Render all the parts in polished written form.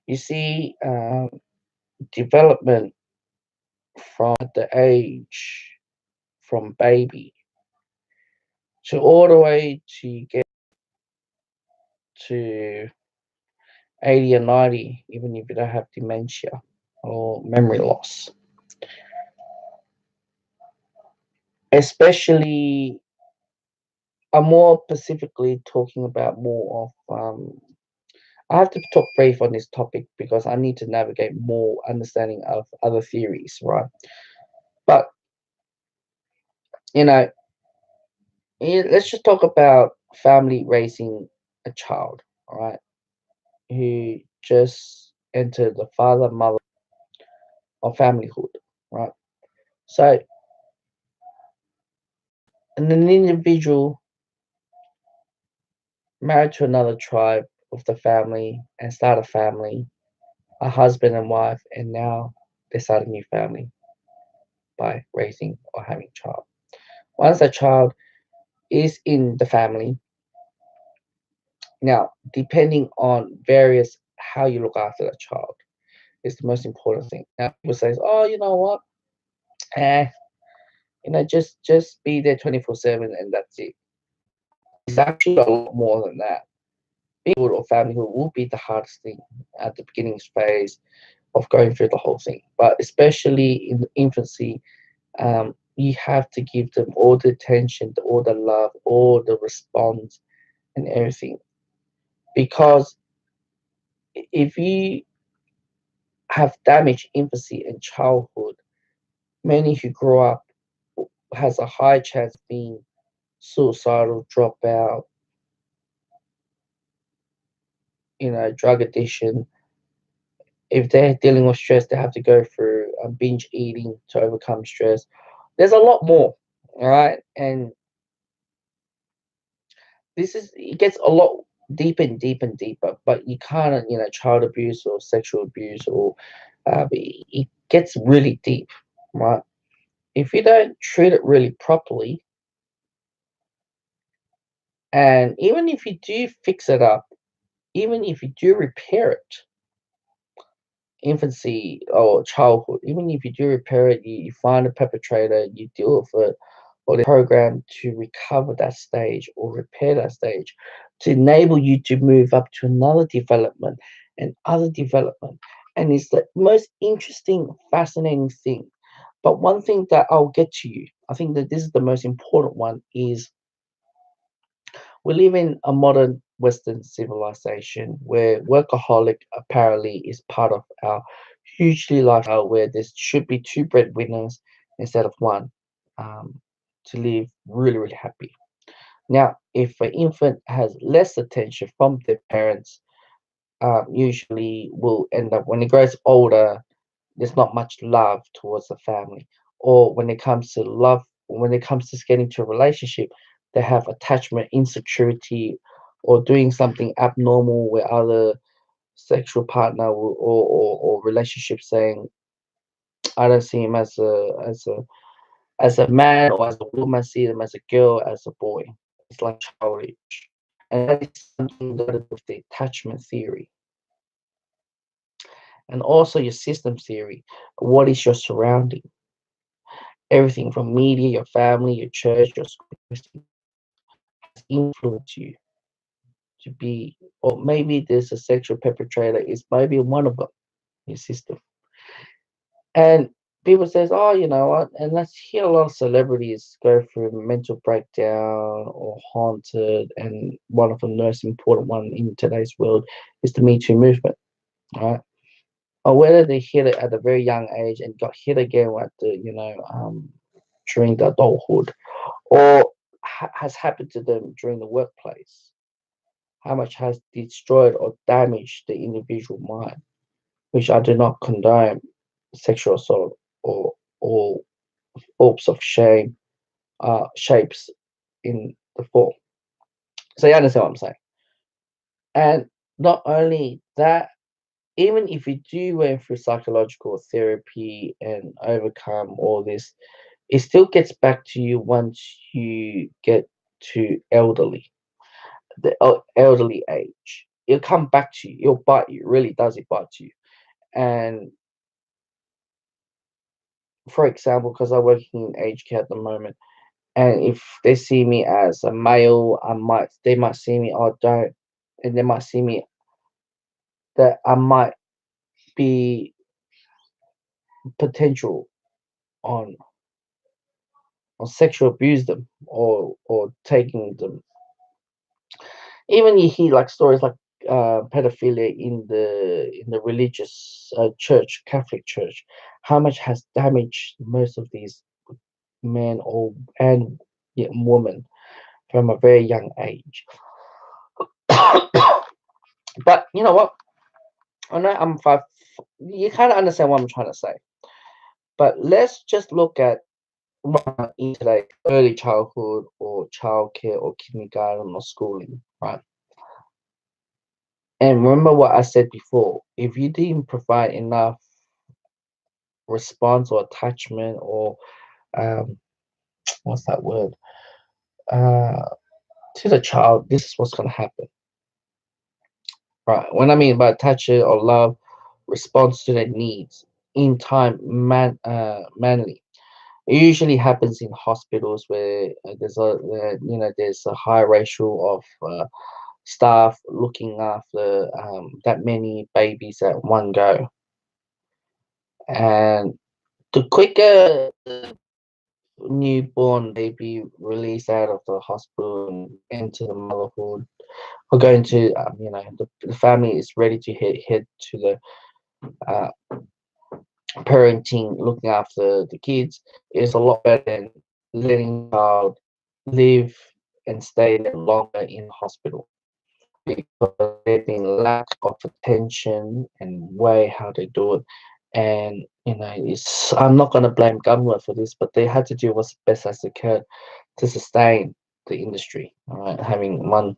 You see, development from the age from baby to all the way to get to 80 or 90, even if you don't have dementia or memory loss. Especially, I'm more specifically talking about more of. I have to talk brief on this topic because I need to navigate more understanding of other theories, right? But you know, let's just talk about family raising a child, all right, who just entered the father mother or familyhood, right? So, an individual married to another tribe of the family and start a family, a husband and wife, and now they start a new family by raising or having a child. Once that child is in the family, now depending on various how you look after that child is the most important thing. Now people say, oh, you know what? Eh, just be there 24/7 and that's it. It's actually a lot more than that. Being good or familyhood will be the hardest thing at the beginning phase of going through the whole thing. But especially in infancy, you have to give them all the attention, all the love, all the response, and everything. Because if you have damaged infancy and childhood, many who grow up has a high chance of being suicidal, dropout, drug addiction. If they're dealing with stress, they have to go through binge eating to overcome stress. There's a lot more, all right? And this is it gets a lot deeper and deeper and deeper. But you can't, child abuse or sexual abuse or it gets really deep, right? If you don't treat it really properly, and even if you do fix it up, even if you do repair it, infancy or childhood, even if you do repair it, you find a perpetrator, you deal with it, or the program to recover that stage or repair that stage to enable you to move up to another development and other development. And it's the most interesting, fascinating thing. But one thing that I'll get to you, I think that this is the most important one, is we live in a modern Western civilization where workaholic apparently is part of our hugely lifestyle, where there should be two breadwinners instead of one, um, to live really, really happy. Now, if an infant has less attention from their parents, usually will end up when it grows older, there's not much love towards the family. Or when it comes to love, when it comes to getting to a relationship, they have attachment insecurity or doing something abnormal where other sexual partner or relationship saying, I don't see him as a man or as a woman, see them as a girl, as a boy. It's like childish. And that is something that is with the attachment theory. And also your system theory. What is your surrounding? Everything from media, your family, your church, your school, everything has influenced you to be, or maybe there's a sexual perpetrator is maybe one of them, your system. And people says, oh, you know what? And let's hear a lot of celebrities go through mental breakdown or haunted, and one of the most important one in today's world is the Me Too movement, right? Or whether they hit it at a very young age and got hit again at during the adulthood, or has happened to them during the workplace. How much has destroyed or damaged the individual mind, which I do not condone sexual assault or forms of shame, shapes in the form. So you understand what I'm saying? And not only that, even if you do went through psychological therapy and overcome all this, it still gets back to you once you get to elderly, the elderly age. it'll come back to you. It'll bite you. It really does. It bites you. And for example, because I'm working in aged care at the moment, and if they see me as a male, they might see me, oh, don't, and they might see me that I might be potential on sexual abuse them, or taking them. Even you hear like stories like pedophilia in the religious church, Catholic Church, how much has damaged most of these men or and women from a very young age. But you know what? I know I'm five. You kind of understand what I'm trying to say. But let's just look at into like early childhood or childcare or kindergarten or schooling, right? And remember what I said before. If you didn't provide enough response or attachment or um, what's that word? Uh, to the child, this is what's gonna happen, right? When I mean by attachment or love, response to their needs in time, manly. It usually happens in hospitals where there's a high ratio of staff looking after that many babies at one go, and the quicker newborn baby released out of the hospital and into the motherhood, or going to the family is ready to head to the uh, parenting, looking after the kids, is a lot better than letting child live and stay there longer in hospital, because there's been lack of attention and way how they do it. And it's I'm not gonna blame government for this, but they had to do what's best as they could to sustain the industry. All right, having one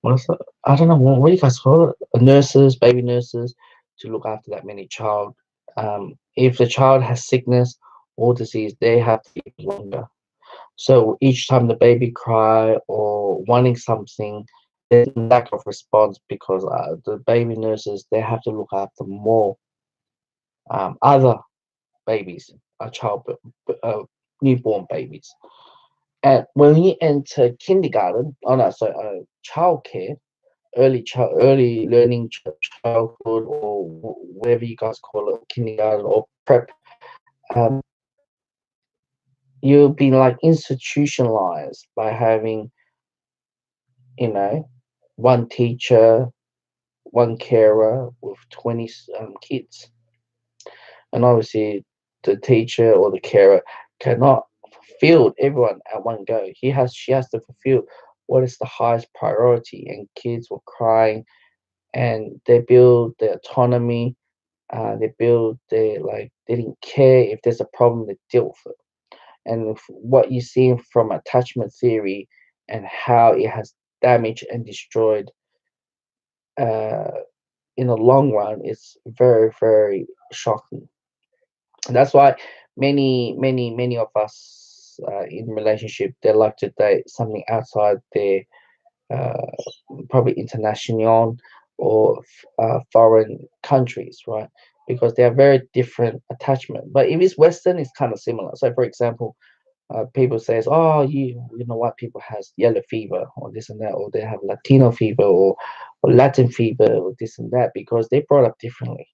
what is it? I don't know what do you guys call it? Nurses, baby nurses, to look after that many child. If the child has sickness or disease, they have to live longer. So each time the baby cry or wanting something, there's lack of response because the baby nurses, they have to look after more other babies, newborn babies. And when you enter kindergarten, oh no, so childcare, early learning childhood, or whatever you guys call it, kindergarten or prep, um, you'll be like institutionalized by having you know one teacher, one carer with 20 kids. And obviously, the teacher or the carer cannot fulfill everyone at one go. She has to fulfill what is the highest priority. And kids were crying, and they build their autonomy. They build their they didn't care if there's a problem, they dealt with it. And what you see from attachment theory and how it has damaged and destroyed uh, in the long run is very, very shocking. And that's why many of us in relationship, they like to date something outside their uh, probably international or foreign countries, right? Because they are very different attachment. But if it's Western, it's kind of similar. So, for example, people says, "Oh, you know what? People has yellow fever or this and that, or they have Latino fever or Latin fever or this and that because they brought up differently,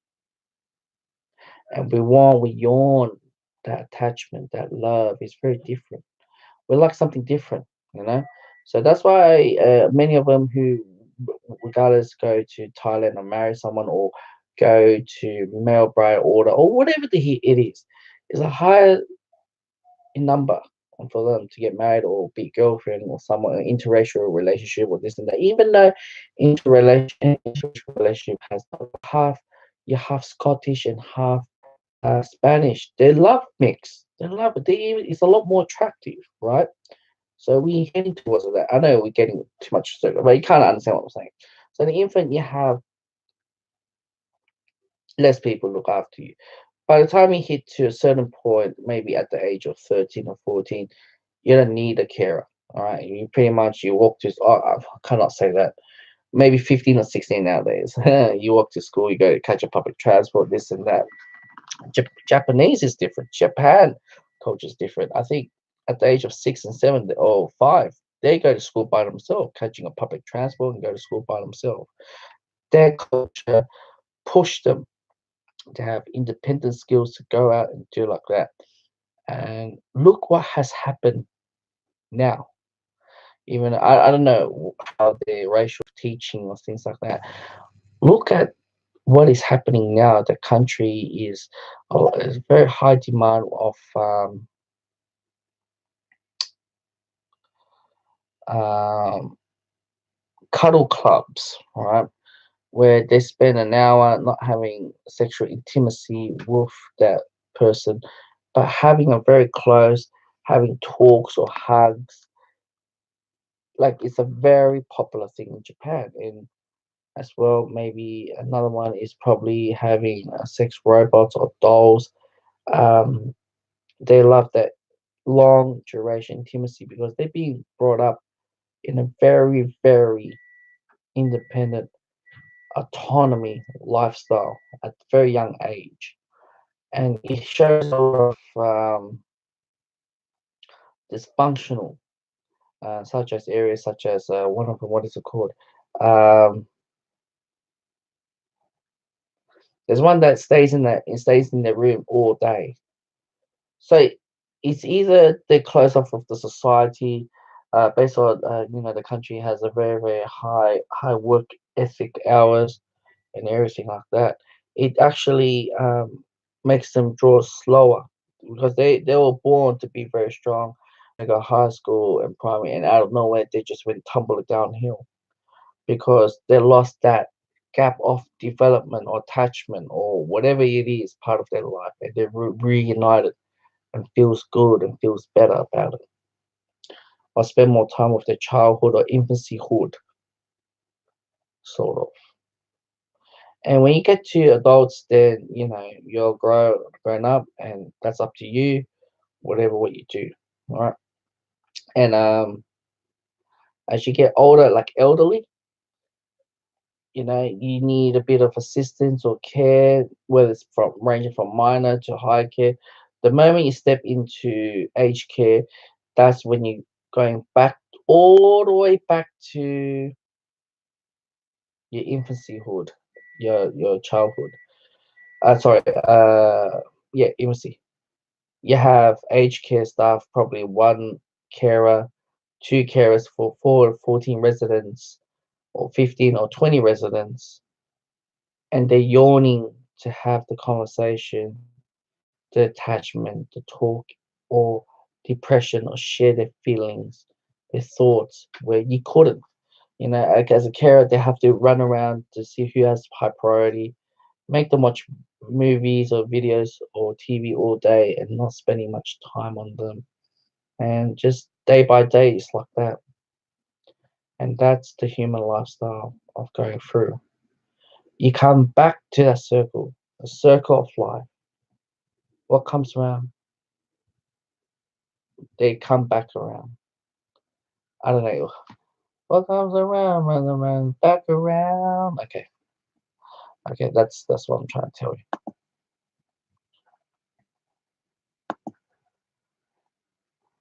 and we yawn that attachment, that love is very different. We like something different, you know. So that's why many of them who, regardless, go to Thailand or marry someone or go to male bride order or whatever it is a higher number for them to get married or be girlfriend or someone an interracial relationship or this and that. Even though interracial relationship has half you half Scottish and half Spanish, they love mix. They love it. It's a lot more attractive, right? So we're heading towards that. I know we're getting too much, but you kind of understand what I'm saying. So the infant, you have less people look after you. By the time you hit to a certain point, maybe at the age of 13 or 14, you don't need a carer. All right, you pretty much you walk to. Oh, I cannot say that. Maybe 15 or 16 nowadays. You walk to school, you go to catch a public transport, this and that. Japanese is different. Japan culture is different. I think at the age of 6 and 7 or 5, they go to school by themselves, catching a public transport and go to school by themselves. Their culture pushed them to have independent skills to go out and do like that. And look what has happened now. Even I don't know how the racial teaching or things like that. Look at what is happening now. The country is very high demand of um, cuddle clubs, right? Where they spend an hour not having sexual intimacy with that person, but having a very close, having talks or hugs. Like it's a very popular thing in Japan, and as well, maybe another one is probably having sex robots or dolls. Um, they love that long duration intimacy because they're being brought up in a very, very independent autonomy lifestyle at a very young age. And it shows a lot of dysfunctional, such as areas such as one of them, what is it called? Um, there's one that stays in the room all day. So it's either they close off of the society, based on the country has a very very high work ethic hours and everything like that. It actually makes them draw slower because they were born to be very strong. They got high school and primary, and out of nowhere they just went tumbling downhill because they lost that gap of development or attachment or whatever it is part of their life, and they're reunited and feels good and feels better about it. Or spend more time with their childhood or infancyhood, sort of. And when you get to adults, then you're grown up, and that's up to you, whatever what you do, right? And as you get older, like elderly, you need a bit of assistance or care, whether it's from ranging from minor to high care. The moment you step into aged care, that's when you're going back all the way back to your infancyhood, your childhood. Sorry, yeah, infancy. You have aged care staff, probably one carer, two carers for 14 residents, or 15 or 20 residents, and they're yawning to have the conversation, the attachment, the talk, or depression, or share their feelings, their thoughts, where you couldn't. Like as a carer, they have to run around to see who has high priority, make them watch movies or videos or TV all day and not spending much time on them. And just day by day, it's like that. And that's the human lifestyle of going through. You come back to that circle, the circle of life. What comes around, they come back around. I don't know. What comes around, run around, back around. Okay, okay, that's what I'm trying to tell you.